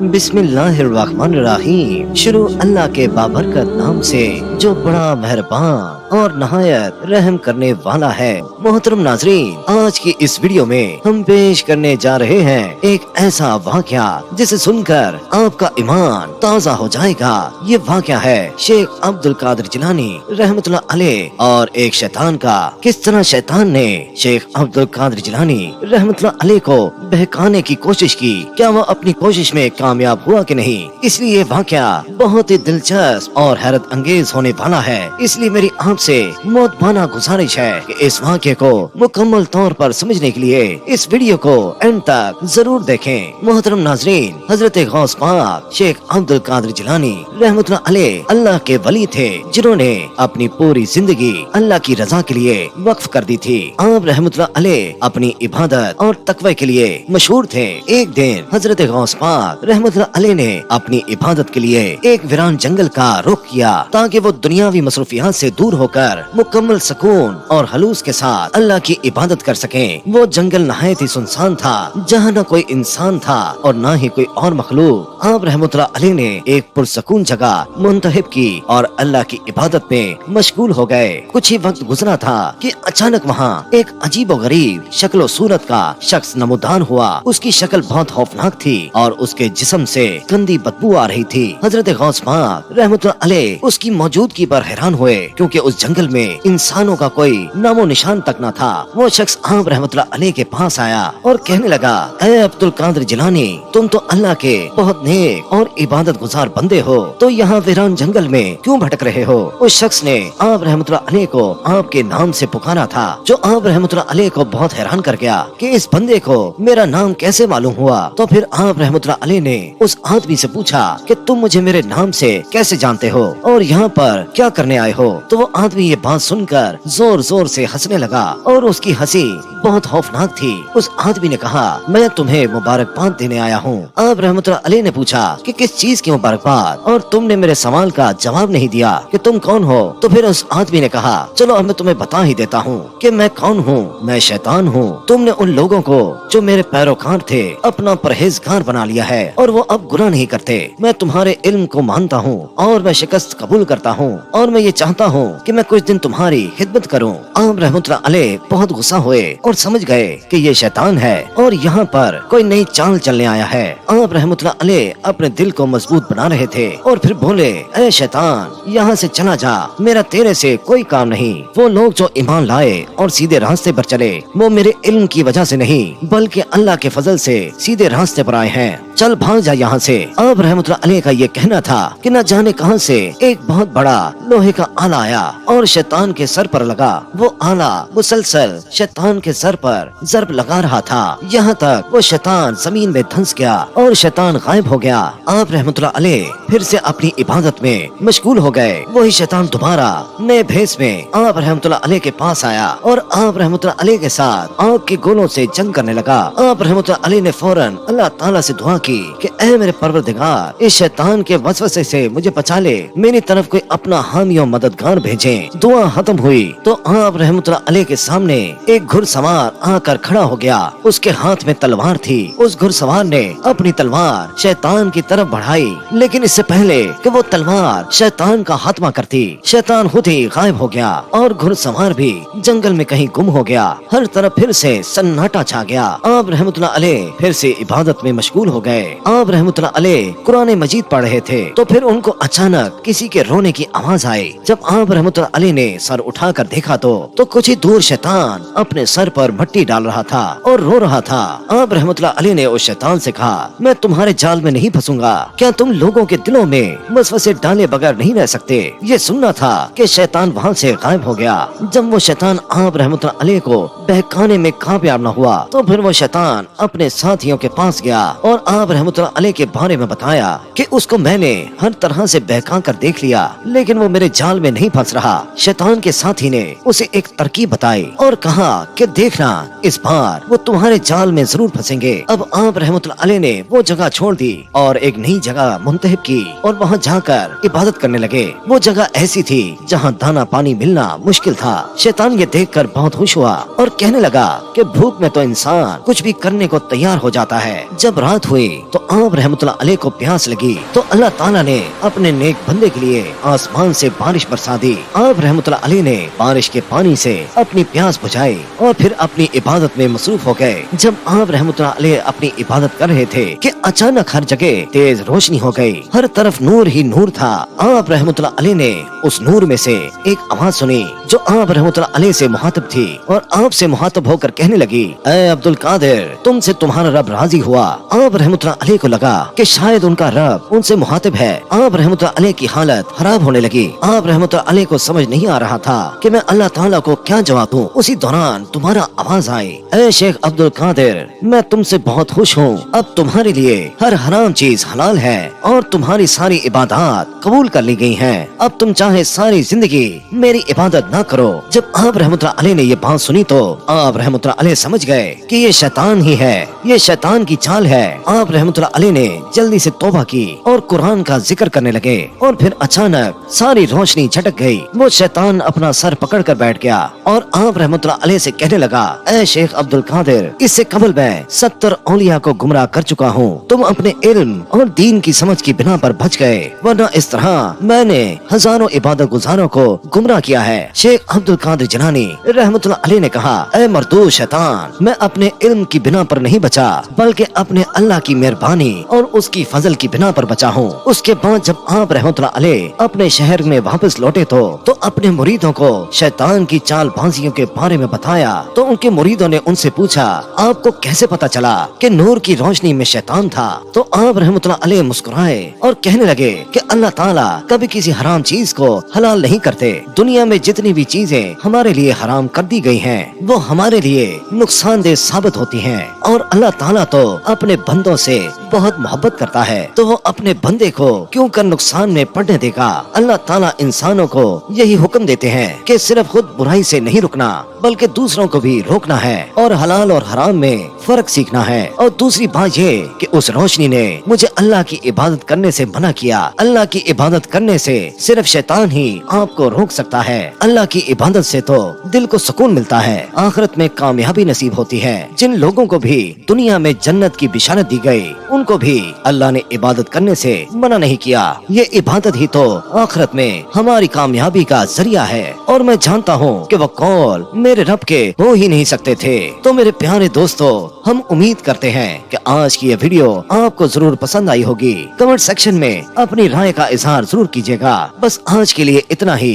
बिस्मिल्लाहिर्रहमानिर्रहीम। शुरू अल्लाह के बाबरकत नाम से जो बड़ा मेहरबान और नहायत रहम करने वाला है। मोहतरम नाजरीन, आज की इस वीडियो में हम पेश करने जा रहे हैं एक ऐसा वाक़या जिसे सुनकर आपका ईमान ताज़ा हो जाएगा। ये वाक़या है शेख अब्दुल कादिर जिलानी रहमतुल्लाह अलैह और एक शैतान का। किस तरह शैतान ने शेख अब्दुल कादिर जिलानी रहमतुल्लाह अलैह को बहकाने की कोशिश की, क्या वो अपनी कोशिश में कामयाब हुआ कि नहीं। इसलिए ये वाक़या बहुत ही दिलचस्प और हैरत अंगेज होने वाला है। इसलिए मेरी आपसे मोहब्बाना गुजारिश है कि इस वाक़ये को मुकम्मल तौर पर समझने के लिए इस वीडियो को एंड तक जरूर देखें। मोहतरम नाजरीन, हजरत गौस पाक शेख अब्दुल कादिर जिलानी रहमतुल्लाह अलैह अल्लाह के वली थे, जिन्होंने अपनी पूरी जिंदगी अल्लाह की रजा के लिए वक्फ कर दी थी। आप रहमतुल्लाह अलैह अपनी इबादत और तकवे के लिए मशहूर थे। एक दिन हजरत गौस पाक रहमतुल्लाह अलैह ने अपनी इबादत के लिए एक वीरान जंगल का रुख किया, ताकि वो दुनियावी मसरूफियात से दूर होकर मुकम्मल सुकून और हलूस के साथ अल्लाह की इबादत कर सकें। वो जंगल नहायत ही सुनसान था, जहाँ न कोई इंसान था और न ही कोई और मखलूक। आप रहमतुल्लाह अलैह ने एक पुरसकून जगह मुंतखब की और अल्लाह की इबादत में मशगूल हो गए। कुछ ही वक्त गुजरा था कि अचानक वहाँ एक अजीब और गरीब शक्ल सूरत का शख्स नमूदान हुआ। उसकी शक्ल बहुत खौफनाक थी और उसके जिस्म से गंदी बदबू आ रही थी। हजरत गौस पाक रहमतुल्लाह अलैह उसकी मौजूदगी पर हैरान हुए, क्योंकि उस जंगल में इंसानों का कोई नामो निशान तक न था। वो शख्स आप रहमतुल्लाह अलैह के पास आया और कहने लगा, ऐ अब्दुल कादिर जिलानी, तुम तो अल्लाह के बहुत नेक और इबादत गुजार बंदे हो, तो यहाँ वीरान जंगल में क्यों भटक रहे हो। उस शख्स ने आप रहमतुल्लाह अलैह को आपके नाम से पुकारा था, जो आप रहमतुल्लाह अलैह को बहुत हैरान कर गया कि इस बंदे को मेरा नाम कैसे मालूम हुआ। तो फिर आप रहमतुल्लाह अलैह ने उस आदमी से पूछा कि तुम मुझे मेरे नाम से कैसे जानते हो और यहाँ पर क्या करने आए हो। तो वो आदमी ये बात सुनकर जोर जोर से हंसने लगा और उसकी हंसी बहुत खौफनाक थी। उस आदमी ने कहा, मैं तुम्हें मुबारकबाद देने आया हूँ। आप रहमतुल्लाह अलैह ने पूछा कि किस चीज की मुबारकबाद, और तुमने मेरे सवाल का जवाब नहीं दिया कि तुम कौन हो। तो फिर उस आदमी ने कहा, चलो अब मैं तुम्हें बता ही देता हूँ कि मैं कौन हूँ। मैं शैतान हूँ। तुमने उन लोगों को जो मेरे पैरोकार थे अपना परहेजगार बना लिया है और वो अब गुनाह नहीं करते। मैं तुम्हारे इल्म को मानता हूँ और मैं शिकस्त कबूल करता हूँ और मैं ये चाहता हूँ कि मैं कुछ दिन तुम्हारी खिदमत करूँ। आप रहमतुल्लाह अलैह बहुत गुस्सा हुए और समझ गए कि ये शैतान है और यहाँ पर कोई नई चाल चलने आया है। आप रहमतुल्लाह अलैह अपने दिल को मजबूत बना रहे थे और फिर बोले, ऐ शैतान, यहाँ से चला जा, मेरा तेरे से कोई काम नहीं। वो लोग जो ईमान लाए और सीधे रास्ते पर चले, वो मेरे इल्म की वजह से नहीं बल्कि अल्लाह के फजल से सीधे रास्ते पर आए हैं। चल भाग जा यहाँ से। आप रहमतुल्लाह अलैह का ये कहना था कि न जाने कहां से एक बहुत बड़ा लोहे का आला आया और शैतान के सर पर लगा। वो आला मुसलसल शैतान के सर पर जर्ब लगा रहा था, यहाँ तक वो शैतान जमीन में धंस गया और शैतान गायब हो गया। आप रहमतुल्लाह अलैह फिर से अपनी इबादत में मशगूल हो गए। वही शैतान दोबारा नए भेस में आप रहमतुल्लाह अलैह के पास आया और आप रहमतुल्लाह अलैह के साथ आग के गोलों से जंग करने लगा। आप रहमतुल्लाह अलैह ने फौरन अल्लाह ताला से दुआ की कि ऐ मेरे परवरदिगार, इस शैतान के वसवसे से मुझे बचा ले, मेरी तरफ कोई अपना हामी और मददगार भेजे। दुआ खत्म हुई तो आप रहमतुल्लाह अलैह के सामने एक घुड़सवार आकर खड़ा हो गया। उसके हाथ में तलवार थी। उस घुड़सवार ने अपनी तलवार शैतान की तरफ बढ़ाई, लेकिन इससे पहले कि वो तलवार शैतान का खात्मा करती, शैतान खुद ही गायब हो गया और घुड़सवार भी जंगल में कहीं गुम हो गया। हर तरफ फिर से सन्नाटा छा गया। आप रहमतुल्लाह अलैह फिर से इबादत में मशगूल हो गए। आप रहमतुल्लाह अलैह कुरान मजीद पढ़ रहे थे तो फिर उनको अचानक किसी के रोने की आवाज आई। जब आप रहमतुल्लाह अलैह ने सर उठाकर देखा तो कुछ ही दूर शैतान अपने सर पर मट्टी डाल रहा था और रो रहा था। आप रहमतुल्लाह अलैह ने उस शैतान से कहा, मैं तुम्हारे जाल में नहीं फंसूंगा। क्या तुम लोगों के दिलों में वसवसे डाले बगैर नहीं रह सकते। ये सुनना था कि शैतान वहाँ से गायब हो गया। जब वो शैतान आप रहमतुल्लाह अलैह को बहकाने में कामयाब न हुआ तो फिर वो शैतान अपने साथियों के पास गया और आप रहमतुल्लाह अलैह के बारे में बताया कि उसको मैंने हर तरह से बहका कर देख लिया, लेकिन वो मेरे जाल में नहीं फंस रहा। शैतान के साथी ने उसे एक तरकीब बताई और कहा कि देखना इस बार वो तुम्हारे जाल में जरूर फंसेंगे। अब आप रहमतुल्लाह अलैह ने वो जगह छोड़ दी और एक नई जगह मुंतखब की और वहाँ जाकर इबादत करने लगे। वो जगह ऐसी थी जहाँ दाना पानी मिलना मुश्किल था। शैतान ये देखकर बहुत खुश हुआ और कहने लगा कि भूख में तो इंसान कुछ भी करने को तैयार हो जाता है। जब रात हुई तो आप रहमतुल्लाह अलैह को प्यास लगी तो अल्लाह ताला ने अपने नेक बंदे के लिए आसमान से बारिश बरसा दी। आप रहमतुल्लाह अलैह ने बारिश के पानी से अपनी प्यास बुझाई और फिर अपनी इबादत में मसरूफ हो गए। जब आप रहमतुल्लाह अलैह अपनी इबादत कर रहे थे कि अचानक हर जगह तेज रोशनी हो गई, हर तरफ नूर ही नूर था। आप रहमतुल्लाह अलैह ने उस नूर में से एक आवाज सुनी जो आप रहमतुल्लाह अलैह से मुखातब थी और आप से मुखातब होकर कहने लगी, ऐ अब्दुल कादिर, तुमसे तुम्हारा रब राजी हुआ। आप रहमतुल्लाह अलैह को लगा कि शायद उनका रब उनसे मुखातिब है। आप रहमतुल्लाह अलैह की हालत खराब होने लगी। आप रहमतुल्लाह अलैह को समझ नहीं आ रहा था कि मैं अल्लाह ताला को क्या जवाब दूं। उसी दौरान तुम्हारा आवाज आई, ऐ शेख अब्दुल कादिर, मैं तुमसे बहुत खुश हूँ। अब तुम्हारे लिए हर हराम चीज हलाल है और तुम्हारी सारी इबादत कबूल कर ली गई हैं। अब तुम चाहे सारी जिंदगी मेरी इबादत ना करो। जब आप रहमतुल्लाह अलैह ने ये बात सुनी तो आप रहमतुल्लाह अलैह समझ गए कि ये शैतान ही है, ये शैतान की चाल है। आप रहमतुल्लाह अलैह ने जल्दी से तौबा की और कुरान का जिक्र करने लगे और फिर अचानक सारी रोशनी झटक गई। वो शैतान अपना सर पकड़ कर बैठ गया और आप रहमतुल्लाह अलैह से कहने लगा, ऐ शेख अब्दुल कादिर, इससे कबल मैं 70 औलिया को गुमराह कर चुका हूँ। तुम अपने इल्म और दीन की समझ की बिना पर बच गए, वरना इस तरह मैंने हजारों इबादत गुजारों को गुमराह किया है। शेख अब्दुल कादिर जिलानी रहमतुल्लाह अलैह ने कहा, ऐ मर्दूद शैतान, मैं अपने इल्म की बिना पर नहीं बचा बल्कि अपने अल्लाह की मेहरबानी और उसकी फजल की बिना पर बचा हूँ। उसके बाद जब आप रहमतुल्लाह अलैह अपने शहर में वापस लौटे तो अपने मुरीदों को शैतान की चालबाजियों के बारे में बताया तो उनके मुरीदों ने उनसे पूछा, आपको कैसे पता चला कि नूर की रोशनी में शैतान था? तो आप रहमतुल्लाह अलैह मुस्कुराए और कहने लगे कि अल्लाह ताला कभी किसी हराम चीज को हलाल नहीं करते। दुनिया में जितनी भी चीजें हमारे लिए हराम कर दी गई हैं, वो हमारे लिए नुकसानदेह साबित होती हैं और अल्लाह ताला तो अपने बंदों से बहुत मोहब्बत करता है, तो वो अपने बंदे को क्यों कर नुकसान में पड़ने देगा। अल्लाह ताला इंसानों को यही हुक्म देते हैं कि सिर्फ खुद बुराई से नहीं रुकना बल्कि दूसरों को भी रोकना है और हलाल और हराम में फर्क सीखना है। और दूसरी बात ये कि उस रोशनी ने मुझे अल्लाह की इबादत करने से मना किया। अल्लाह की इबादत करने से सिर्फ शैतान ही आपको रोक सकता है। अल्लाह की इबादत से तो दिल को सुकून मिलता है, आखिरत में कामयाबी नसीब होती है। जिन लोगों को भी दुनिया में जन्नत की बिशारत दी गई, उनको भी अल्लाह ने इबादत करने से मना नहीं किया। ये इबादत ही तो आखिरत में हमारी कामयाबी का जरिया है और मैं जानता हूँ कि वो कौल मेरे रब के हो ही नहीं सकते थे। तो मेरे प्यारे दोस्तों, हम उम्मीद करते हैं कि आज की ये वीडियो आपको जरूर पसंद आई होगी। कमेंट सेक्शन में अपनी राय का इजहार जरूर कीजिएगा। बस आज के लिए इतना ही।